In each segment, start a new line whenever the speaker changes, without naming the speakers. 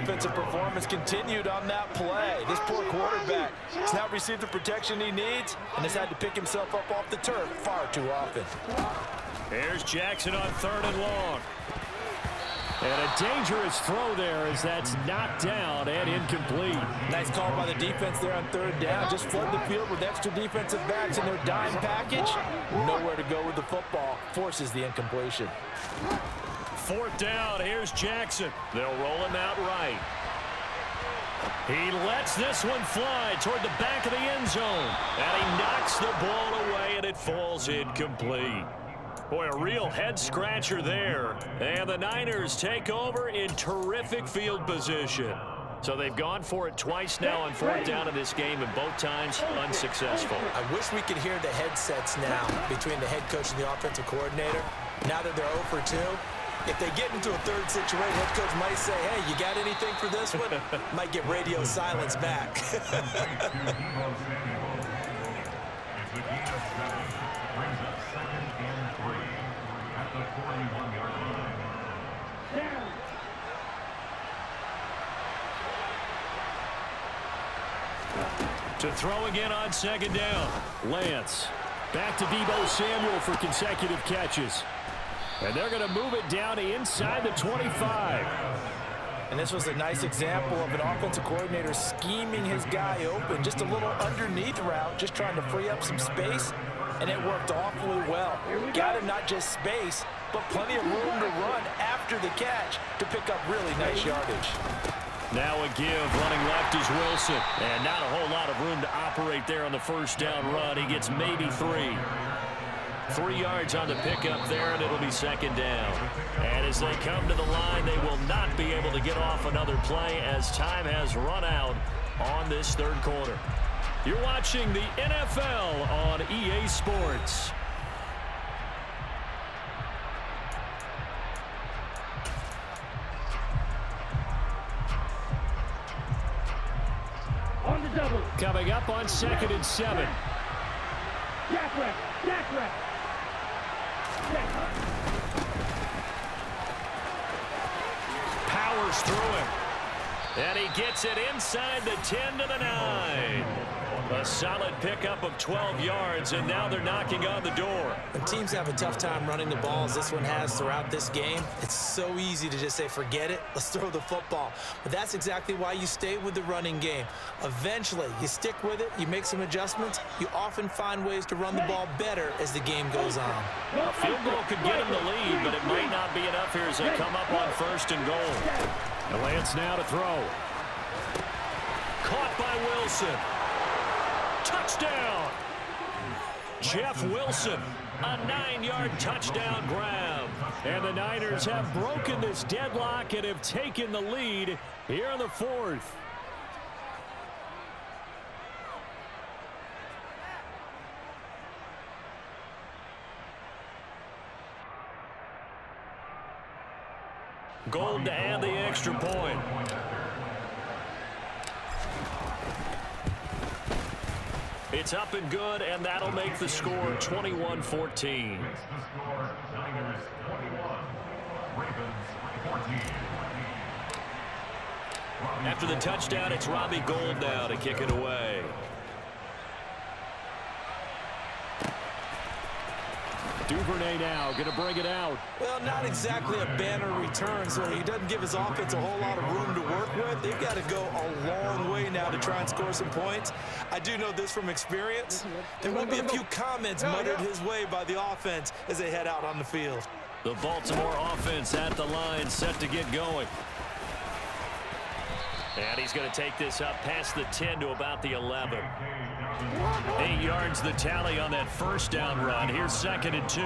defensive performance continued on that play. This poor quarterback has now received the protection he needs and has had to pick himself up off the turf far too often.
Here's Jackson on 3rd and long. And a dangerous throw there as that's knocked down and incomplete.
Nice call by the defense there on 3rd down. Just flood the field with extra defensive backs in their dime package. Nowhere to go with the football. Forces the incompletion.
4th down. Here's Jackson. They'll roll him out right. He lets this one fly toward the back of the end zone. And he knocks the ball away, and it falls incomplete. Boy, a real head-scratcher there. And the Niners take over in terrific field position. So they've gone for it twice now on 4th down in this game, and both times unsuccessful.
I wish we could hear the headsets now between the head coach and the offensive coordinator. Now that they're 0 for 2, if they get into a 3rd situation, head coach might say, hey, you got anything for this one? Might get radio silence back.
To throw again on 2nd down. Lance. Back to Deebo Samuel for consecutive catches. And they're going to move it down to inside the 25.
And this was a nice example of an offensive coordinator scheming his guy open. Just a little underneath route, just trying to free up some space. And it worked awfully well. Got him not just space, but plenty of room to run after the catch to pick up really nice yardage.
Now a give, running left is Wilson. And not a whole lot of room to operate there on the 1st down run. He gets maybe 3. 3 yards on the pickup there, and it'll be 2nd down. And as they come to the line, they will not be able to get off another play as time has run out on this 3rd quarter. You're watching the NFL on EA Sports. Coming up on 2nd and 7. Powers through him. And he gets it inside the 10 to the 9. A solid pickup of 12 yards, and now they're knocking on the door.
When teams have a tough time running the ball, as this one has throughout this game, it's so easy to just say, forget it, let's throw the football. But that's exactly why you stay with the running game. Eventually, you stick with it, you make some adjustments, you often find ways to run the ball better as the game goes on.
A field goal could get him the lead, but it might not be enough here as they come up on 1st and goal. And Lance now to throw. Caught by Wilson. Touchdown! Jeff Wilson, a 9-yard touchdown grab. And the Niners have broken this deadlock and have taken the lead here in the 4th. Gold to add the extra point. It's up and good, and that'll make the score 21-14. After the touchdown, it's Robbie Gould now to kick it away. Duvernay now going to bring it out.
Well, not exactly a banner return, so he doesn't give his offense a whole lot of room to work with. They've got to go a long way now to try and score some points. I do know this from experience. There will be a few comments muttered his way by the offense as they head out on the field.
The Baltimore offense at the line, set to get going. And he's going to take this up past the 10 to about the 11. 8 yards the tally on that 1st down run. Here's 2nd and 2.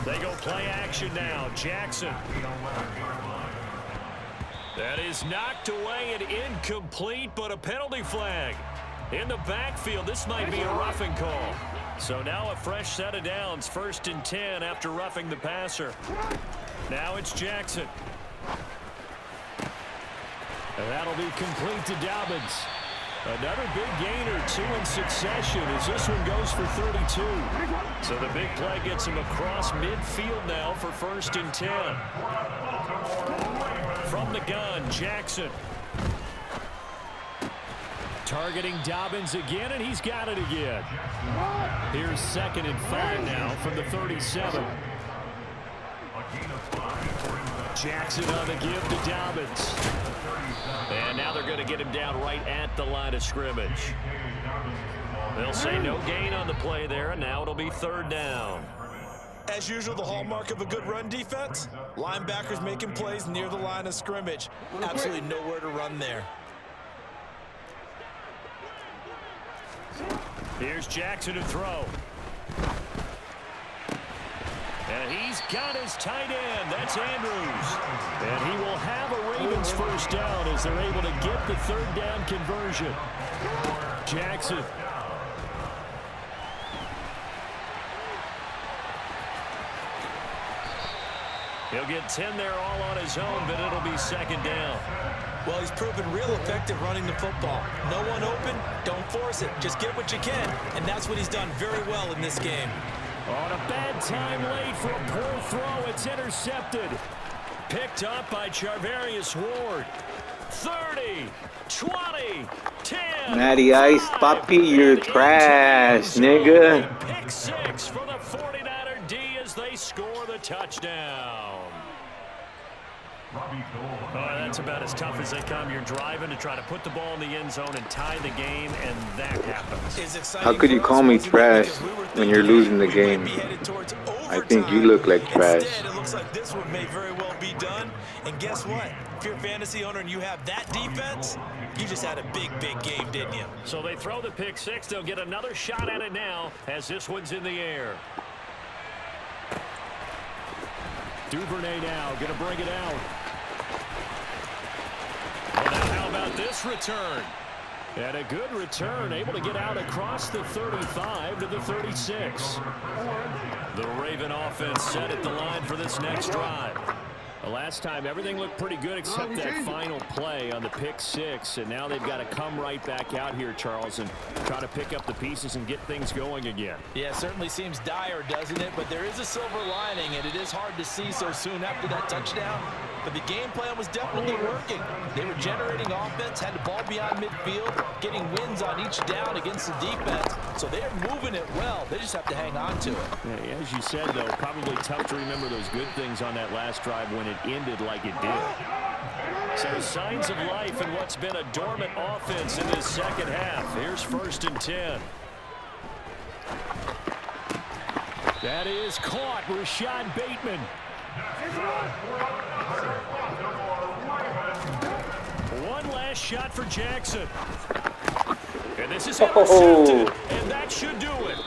They go play action now. Jackson. That is knocked away and incomplete, but a penalty flag. In the backfield, this might be a roughing call. So now a fresh set of downs, 1st and 10 after roughing the passer. Now it's Jackson. And that'll be complete to Dobbins. Another big gain or 2 in succession as this one goes for 32. So the big play gets him across midfield now for 1st and 10. from the gun, Jackson. Targeting Dobbins again, and he's got it again. Here's 2nd and 5 now from the 37. Jackson on the give to Dobbins. And now they're going to get him down right at the line of scrimmage. They'll say no gain on the play there, and now it'll be 3rd down.
As usual, the hallmark of a good run defense, linebackers making plays near the line of scrimmage. Absolutely nowhere to run there.
Here's Jackson to throw. And he's got his tight end. That's Andrews. And he will have a Ravens 1st down as they're able to get the 3rd down conversion. Jackson. He'll get 10 there all on his own, but it'll be 2nd down.
Well, he's proven real effective running the football. No one open, don't force it. Just get what you can, and that's what he's done very well in this game.
On a bad time late for a poor throw. It's intercepted. Picked up by Charvarius Ward. 30, 20, 10.
Matty Ice, Papi, you're trash, nigga.
Pick 6 for the 49er D as they score the touchdown. That's about as tough as they come. You're driving to try to put the ball in the end zone and tie the game, and that happens.
How could you call me trash when you're losing the game? I think you look like trash.
Instead, it looks like this one may very well be done. And guess what? If you're a fantasy owner and you have that defense, you just had a big, big game, didn't you?
So they throw the pick 6. They'll get another shot at it now as this one's in the air. Duvernay now going to bring it out. Well, now how about this return? And a good return, able to get out across the 35 to the 36. The Raven offense set at the line for this next drive. The last time, everything looked pretty good except that final play on the pick 6. And now they've got to come right back out here, Charles, and try to pick up the pieces and get things going again.
Yeah, it certainly seems dire, doesn't it? But there is a silver lining, and it is hard to see so soon after that touchdown. But the game plan was definitely working. They were generating offense, had the ball beyond midfield, getting wins on each down against the defense. So they're moving it well. They just have to hang on to it.
Yeah, as you said, though, probably tough to remember those good things on that last drive when it ended like it did. So signs of life in what's been a dormant offense in this 2nd half. Here's 1st and 10. That is caught. Rashad Bateman. One last shot for Jackson. And this is intercepted. And that should do it.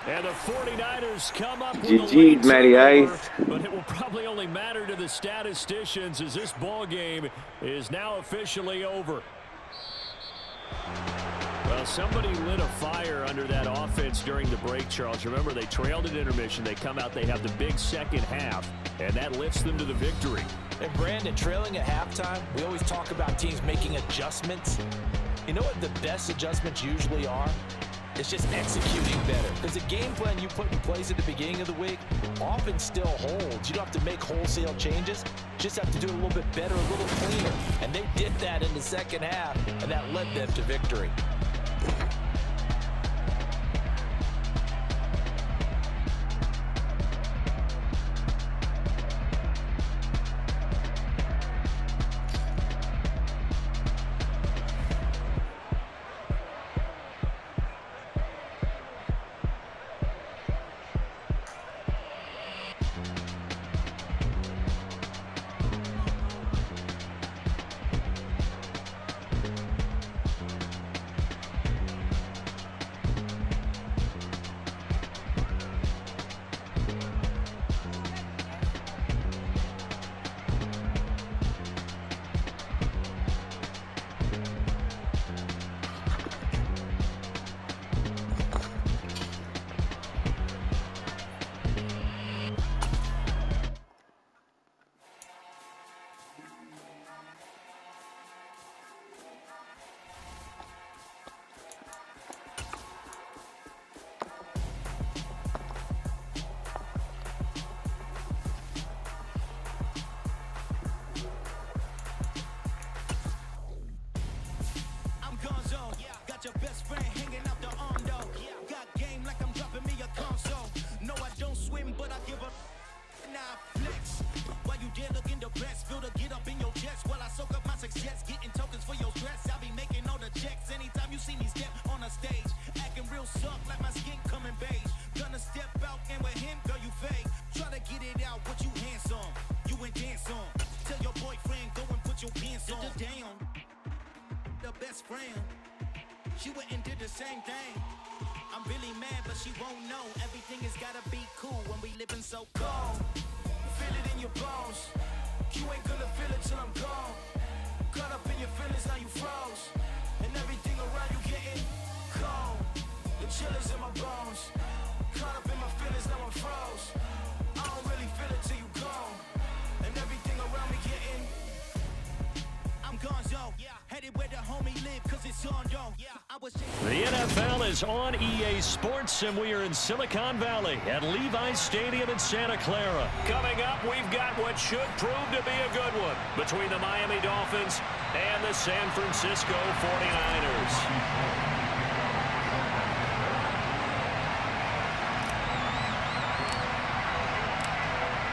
And the 49ers come up with
GG, Matty Ice.
But it will probably only matter to the statisticians as this ball game is now officially over. Well, somebody lit a fire under that offense during the break, Charles. Remember, they trailed at intermission. They come out, they have the big 2nd half, and that lifts them to the victory.
And Brandon, trailing at halftime, we always talk about teams making adjustments. You know what the best adjustments usually are? It's just executing better. Because the game plan you put in place at the beginning of the week often still holds. You don't have to make wholesale changes. Just have to do it a little bit better, a little cleaner. And they did that in the 2nd half, and that led them to victory.
Instagram. She went and did the same thing. I'm really mad, but she won't know. Everything has gotta be cool when we living so cold. Feel it in your bones. You ain't gonna feel it till I'm gone. Caught up in your feelings, now you froze. And everything around you getting cold. The chill is in my bones. Caught up in my feelings, now I'm froze. I don't really feel it till you gone. And everything around me getting I'm gonzo. Headed where the homie live, cause it's on though.
The NFL is on EA Sports, and we are in Silicon Valley at Levi's Stadium in Santa Clara. Coming up, we've got what should prove to be a good one between the Miami Dolphins and the San Francisco 49ers.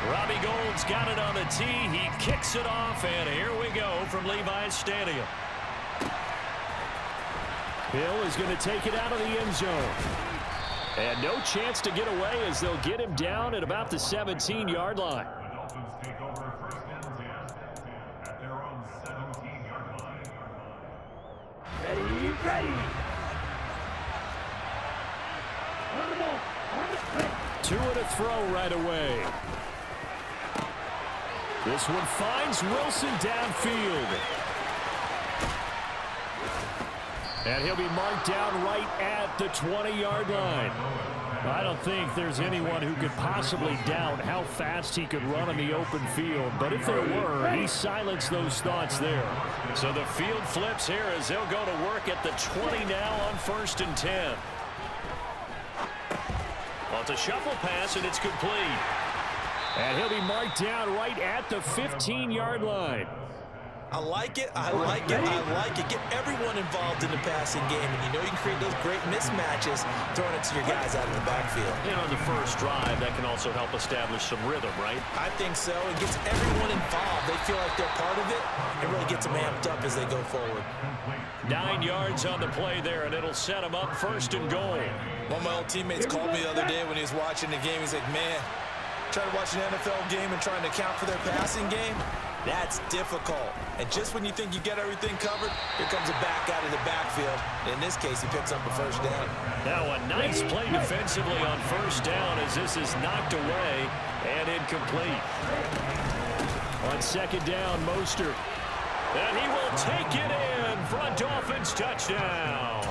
Robbie Gould's got it on the tee. He kicks it off, and here we go from Levi's Stadium. Hill is going to take it out of the end zone. And no chance to get away as they'll get him down at about the 17-yard line.
The Dolphins take over first and 10 at their own 17-yard line.
Ready.
Two and a throw right away. This one finds Wilson downfield. And he'll be marked down right at the 20-yard line. I don't think there's anyone who could possibly doubt how fast he could run in the open field. But if there were, he silenced those thoughts there. So the field flips here as they'll go to work at the 20 now on first and 10. Well, it's a shuffle pass, and it's complete. And he'll be marked down right at the 15-yard line.
I like it. Get everyone involved in the passing game, and you know you can create those great mismatches throwing it to your guys out of the backfield.
You know, on the first drive, that can also help establish some rhythm, right?
I think so. It gets everyone involved. They feel like they're part of it. It really gets them amped up as they go forward.
9 yards on the play there, and it'll set them up first and goal.
One of my old teammates called me the other day when he was watching the game. He's like, man, trying to watch an NFL game and trying to account for their passing game, that's difficult. And just when you think you get everything covered, here comes a back out of the backfield. In this case, he picks up the first down.
Now a nice play defensively on first down as this is knocked away and incomplete. On second down, Mostert. And he will take it in for a Dolphins touchdown.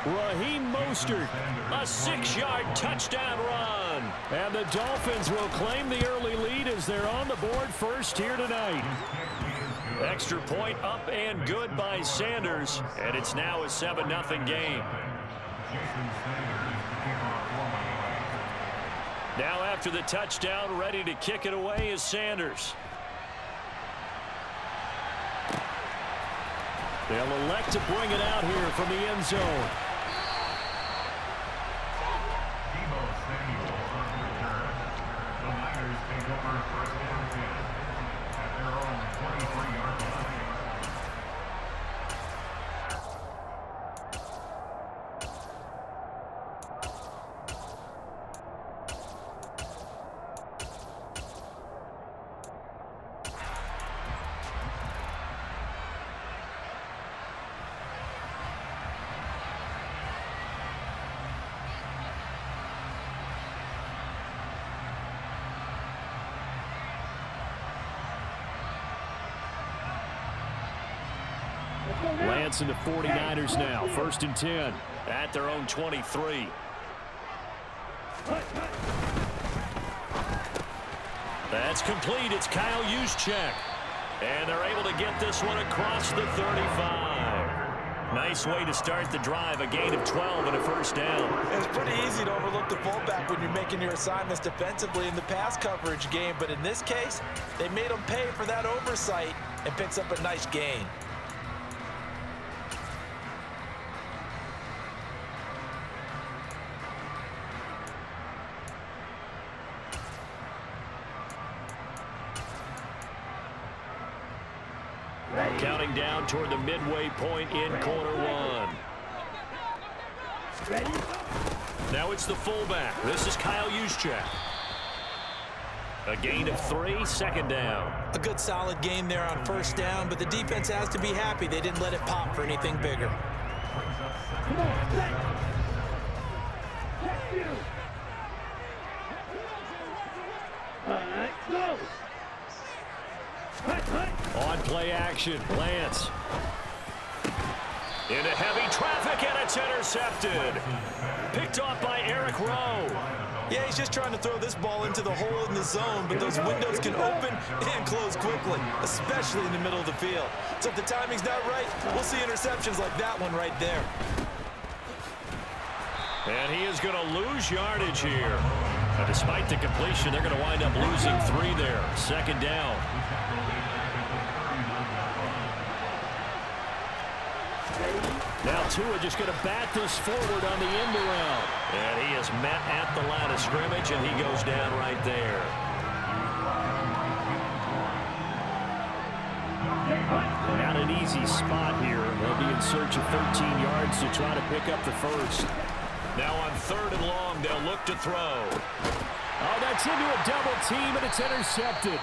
Raheem Mostert, a 6-yard touchdown run. And the Dolphins will claim the early lead as they're on the board first here tonight. Extra point up and good by Sanders. And it's now a 7-0 game. Now after the touchdown, ready to kick it away is Sanders. They'll elect to bring it out here from the end zone. Lance and the 49ers now, first and 10 at their own 23. That's complete. It's Kyle Juszczyk. And they're able to get this one across the 35. Nice way to start the drive, a gain of 12 and a first down.
It's pretty easy to overlook the fullback when you're making your assignments defensively in the pass coverage game, but in this case, they made him pay for that oversight and picks up a nice gain.
Counting down toward the midway point in quarter one. Now it's the fullback. This is Kyle Juszczyk. A gain of 3, second down.
A good solid game there on first down, but the defense has to be happy they didn't let it pop for anything bigger.
On play action, Lance. Into heavy traffic, and it's intercepted. Picked off by Eric Rowe.
Yeah, he's just trying to throw this ball into the hole in the zone, but those windows can open and close quickly, especially in the middle of the field. So if the timing's not right, we'll see interceptions like that one right there.
And he is going to lose yardage here. Despite the completion, they're going to wind up losing 3 there. Second down. Now Tua just going to bat this forward on the end around. And he is met at the line of scrimmage, and he goes down right there. Not an easy spot here. They'll be in search of 13 yards to try to pick up the first. Now on 3rd and long, they'll look to throw. Oh, that's into a double team, and it's intercepted.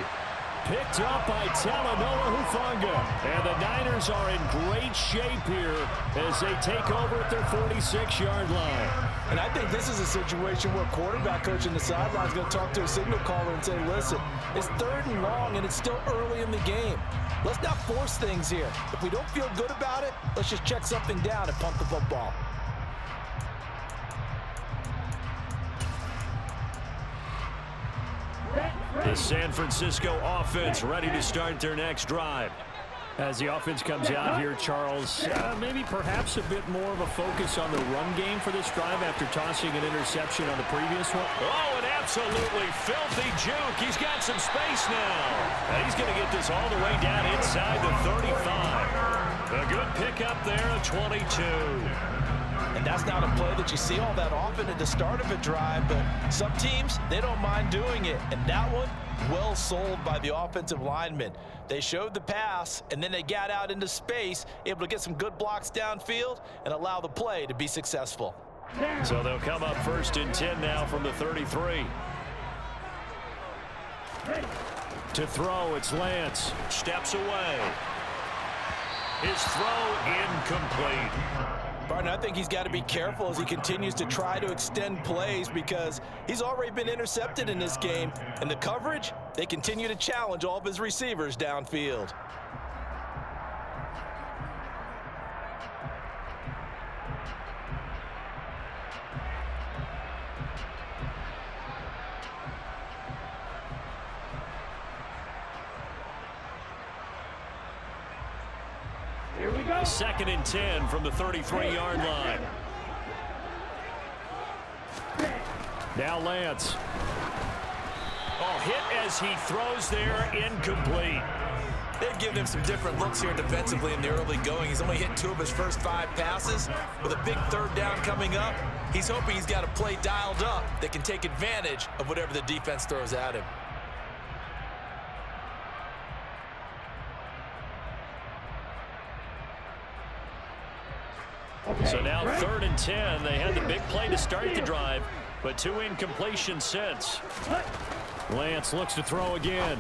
Picked up by Talanoa Hufanga. And the Niners are in great shape here as they take over at their 46-yard line.
And I think this is a situation where quarterback coach in the sideline is going to talk to a signal caller and say, listen, it's 3rd and long, and it's still early in the game. Let's not force things here. If we don't feel good about it, let's just check something down and pump the football.
The San Francisco offense ready to start their next drive. As the offense comes out here, Charles, maybe perhaps a bit more of a focus on the run game for this drive after tossing an interception on the previous one. Oh, an absolutely filthy juke. He's got some space now. And he's going to get this all the way down inside the 35. A good pickup there of 22.
And that's not a play that you see all that often at the start of a drive, but some teams, they don't mind doing it. And that one, well sold by the offensive lineman. They showed the pass, and then they got out into space, able to get some good blocks downfield and allow the play to be successful.
So they'll come up 1st and 10 now from the 33. To throw, it's Lance. Steps away. His throw incomplete.
Barton, I think he's got to be careful as he continues to try to extend plays because he's already been intercepted in this game. And the coverage, they continue to challenge all of his receivers downfield.
Here we go. 2nd and 10 from the 33-yard line. Now Lance. Oh, hit as he throws there, incomplete.
They've given him some different looks here defensively in the early going. He's only hit 2 of his first 5 passes. With a big 3rd down coming up, he's hoping he's got a play dialed up that can take advantage of whatever the defense throws at him.
So now 3rd and 10. They had the big play to start the drive, but 2 incompletions since. Lance looks to throw again.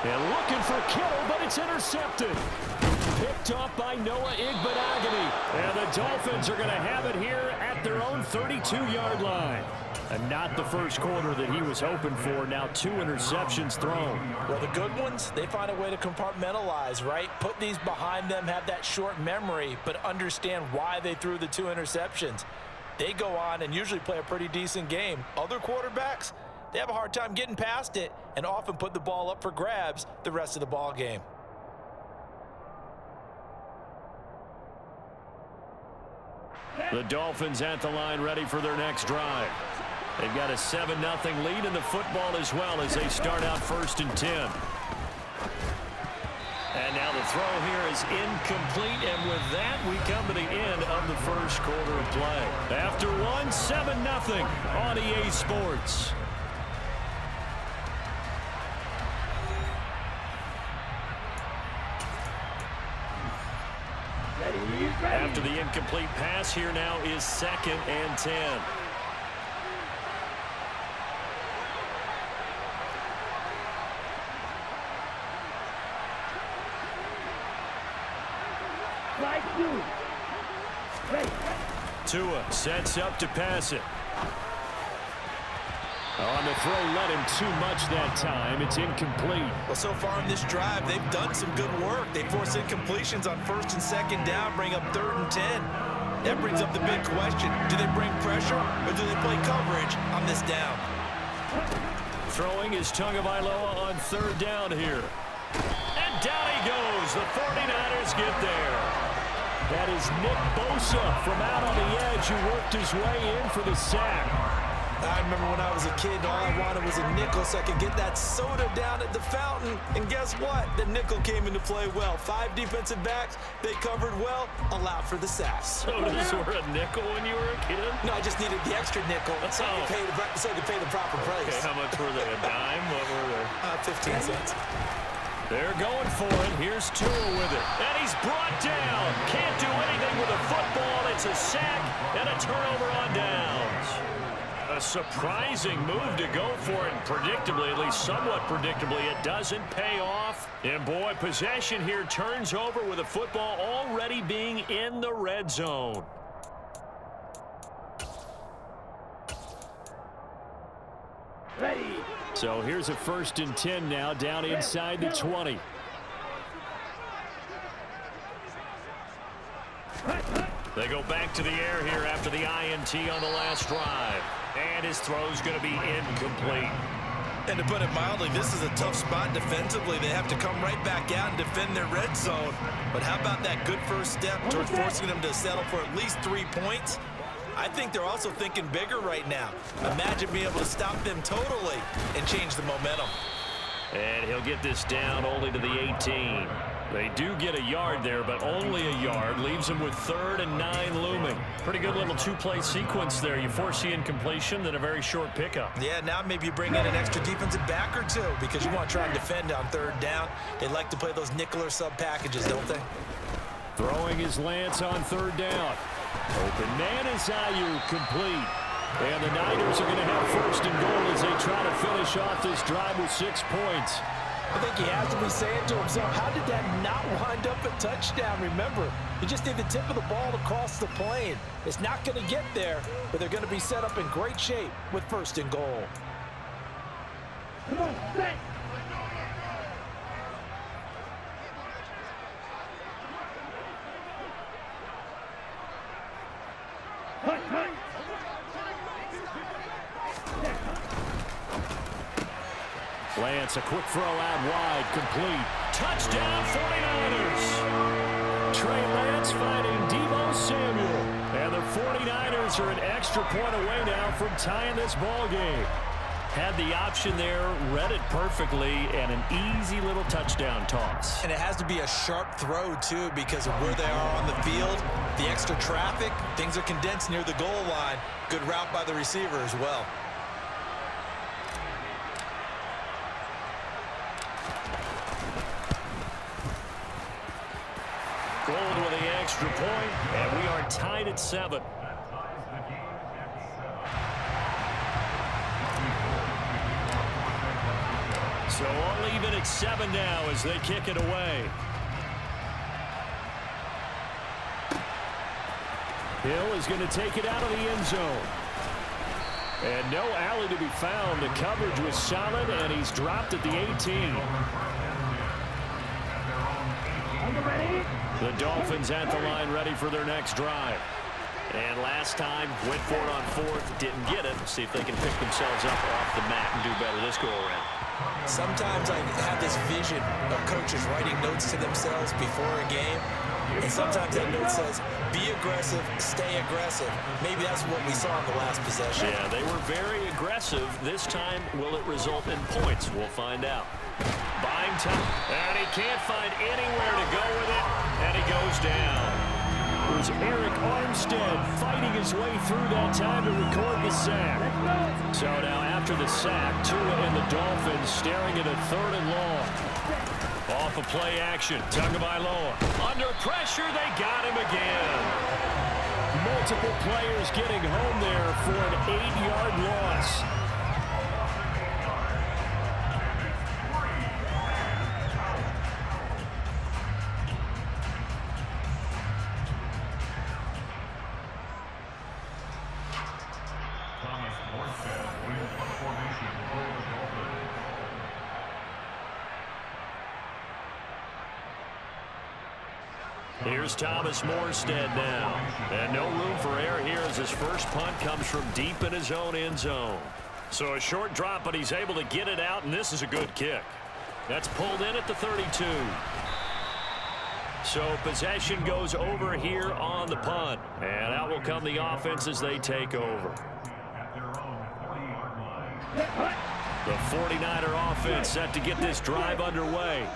And looking for Kittle, but it's intercepted. Picked off by Noah Igbenogany. And the Dolphins are going to have it here at their own 32-yard line. And not the first quarter that he was hoping for. Now 2 interceptions thrown.
Well, the good ones, they find a way to compartmentalize, right? Put these behind them, have that short memory, but understand why they threw the 2 interceptions. They go on and usually play a pretty decent game. Other quarterbacks, they have a hard time getting past it and often put the ball up for grabs the rest of the ball game.
The Dolphins at the line ready for their next drive. They've got a 7-0 lead in the football as well as they start out 1st and 10. And now the throw here is incomplete, and with that we come to the end of the first quarter of play. After one, 7-0 on EA Sports. After the incomplete pass, here now is 2nd and 10. Tua sets up to pass it. On the throw, let him too much that time. It's incomplete.
Well, so far in this drive, they've done some good work. They force incompletions on 1st and 2nd down, bring up 3rd and 10. That brings up the big question. Do they bring pressure or do they play coverage on this down?
Throwing is Tagovailoa on 3rd down here. And down he goes. The 49ers get there. That is Nick Bosa from out on the edge who worked his way in for the sack.
I remember when I was a kid, all I wanted was a nickel so I could get that soda down at the fountain. And guess what? The nickel came into play well. 5 defensive backs, they covered well, allowed for the sack.
Sodas were a nickel when you were a kid?
No, I just needed the extra nickel so I could pay the proper price.
Okay, how much were they? A dime? What were they?
15 cents.
They're going for it. Here's Tua with it. And he's brought down. Can't do anything with a football. It's a sack and a turnover on downs. A surprising move to go for it, and predictably, at least somewhat predictably, it doesn't pay off. And boy, possession here turns over with the football already being in the red zone.
Ready.
So here's a 1st and 10 now, down inside the 20. They go back to the air here after the INT on the last drive. And his throw's going to be incomplete.
And to put it mildly, this is a tough spot defensively. They have to come right back out and defend their red zone. But how about that good first step towards forcing them to settle for at least 3 points? I think they're also thinking bigger right now. Imagine being able to stop them totally and change the momentum.
And he'll get this down only to the 18. They do get a yard there, but only a yard. Leaves them with 3rd and 9 looming. Pretty good little 2-play sequence there. You force the incompletion, then a very short pickup.
Yeah, now maybe you bring in an extra defensive back or two because you want to try and defend on 3rd down. They like to play those nickel or sub packages, don't they?
Throwing is Lance on 3rd down. Open man is Ayuk, complete. And the Niners are going to have 1st and goal as they try to finish off this drive with 6 points.
I think he has to be saying to himself, how did that not wind up a touchdown? Remember, you just need the tip of the ball across the plane. It's not going to get there, but they're going to be set up in great shape with 1st and goal.
Come on, set.
Lance, a quick throw out wide, complete. Touchdown, 49ers. Trey Lance finding Deebo Samuel. And the 49ers are an extra point away now from tying this ball game. Had the option there, read it perfectly, and an easy little touchdown toss.
And it has to be a sharp throw, too, because of where they are on the field. The extra traffic, things are condensed near the goal line. Good route by the receiver as well.
Gold with the extra point, and we are tied at 7. So all even at 7 now as they kick it away. Hill is going to take it out of the end zone. And no alley to be found. The coverage was solid, and he's dropped at the 18. The Dolphins at the line ready for their next drive. And last time, went for it on 4th, didn't get it. See if they can pick themselves up off the mat and do better this go-around.
Sometimes I have this vision of coaches writing notes to themselves before a game. And sometimes that note says, be aggressive, stay aggressive. Maybe that's what we saw in the last possession.
Yeah, they were very aggressive. This time, will it result in points? We'll find out. Buying time, and he can't find anywhere to go with it, and he goes down. It was Eric Armstead fighting his way through that time to record the sack. So now after the sack, Tua and the Dolphins staring at a 3rd and long. Off of play action, Tagovailoa. Under pressure, they got him again. Multiple players getting home there for an 8-yard loss. Here's Thomas Morstead now. And no room for error here as his first punt comes from deep in his own end zone. So a short drop, but he's able to get it out, and this is a good kick. That's pulled in at the 32. So possession goes over here on the punt. And out will come the offense as they take over. The 49er offense set to get this drive underway.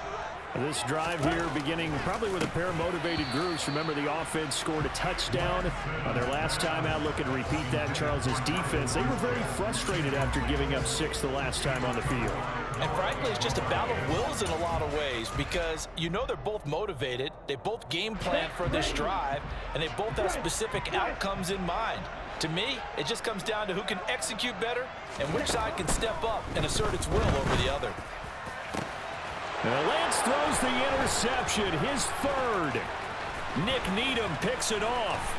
This drive here beginning probably with a pair of motivated groups. Remember, the offense scored a touchdown on their last time out. Looking to repeat that in Charles's defense. They were very frustrated after giving up 6 the last time on the field.
And frankly, it's just a battle of wills in a lot of ways because you know they're both motivated. They both game plan for this drive, and they both have specific outcomes in mind. To me, it just comes down to who can execute better and which side can step up and assert its will over the other.
Lance throws the interception, his third. Nick Needham picks it off.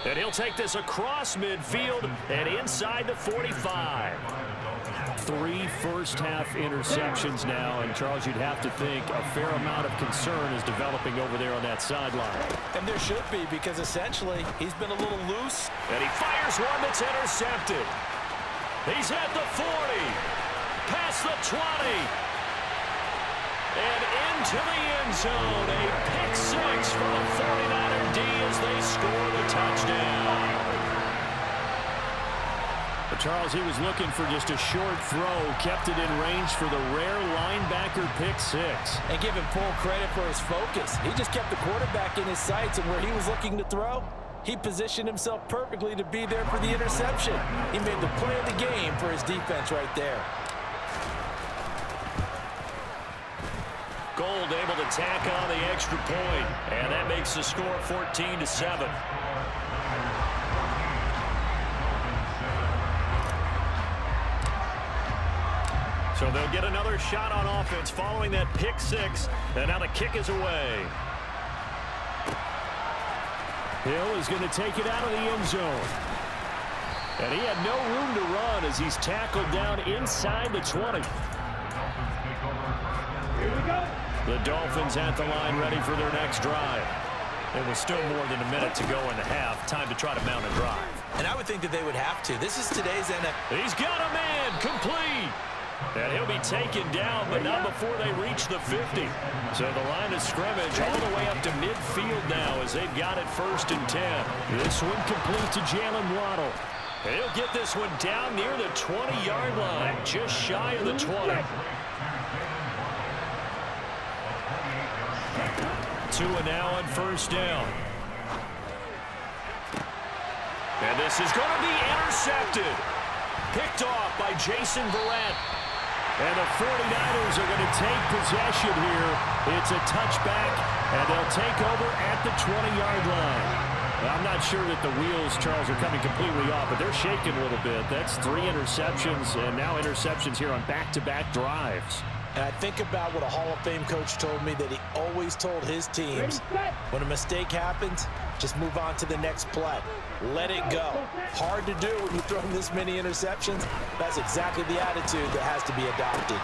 And he'll take this across midfield and inside the 45. 3 first-half interceptions now, and Charles, you'd have to think a fair amount of concern is developing over there on that sideline.
And there should be, because essentially he's been a little loose.
And he fires one that's intercepted. He's at the 40, past the 20, and into the end zone. A pick 6 for the 49er D as they score the touchdown. But Charles, he was looking for just a short throw, kept it in range for the rare linebacker pick 6.
And give him full credit for his focus. He just kept the quarterback in his sights, and where he was looking to throw, he positioned himself perfectly to be there for the interception. He made the play of the game for his defense right there.
Gold able to tack on the extra point, and that makes the score 14-7. So they'll get another shot on offense following that pick 6, and now the kick is away. Hill is going to take it out of the end zone. And he had no room to run as he's tackled down inside the 20.
Here we go.
The Dolphins at the line ready for their next drive. It was still more than a minute to go in the half. Time to try to mount a drive.
And I would think that they would have to. This is today's NFL.
He's got a man complete. And he'll be taken down, but not before they reach the 50. So the line of scrimmage all the way up to midfield now as they've got it 1st and 10. This one complete to Jalen Waddle. And he'll get this one down near the 20-yard line, just shy of the 20. Tua now on 1st down. And this is going to be intercepted. Picked off by Jason Verrett. And the 49ers are going to take possession here. It's a touchback, and they'll take over at the 20-yard line. I'm not sure that the wheels, Charles, are coming completely off, but they're shaking a little bit. That's 3 interceptions, and now interceptions here on back-to-back drives.
And I think about what a Hall of Fame coach told me, that he always told his teams, when a mistake happens, just move on to the next play. Let it go. Hard to do when you throw this many interceptions. That's exactly the attitude that has to be adopted.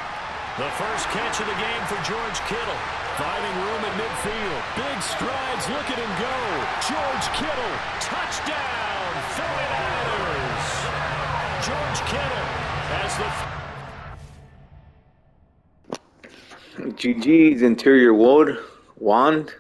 The first catch of the game for George Kittle. Finding room at midfield. Big strides. Look at him go. George Kittle. Touchdown. 49ers. George Kittle has the...
GG's interior wand.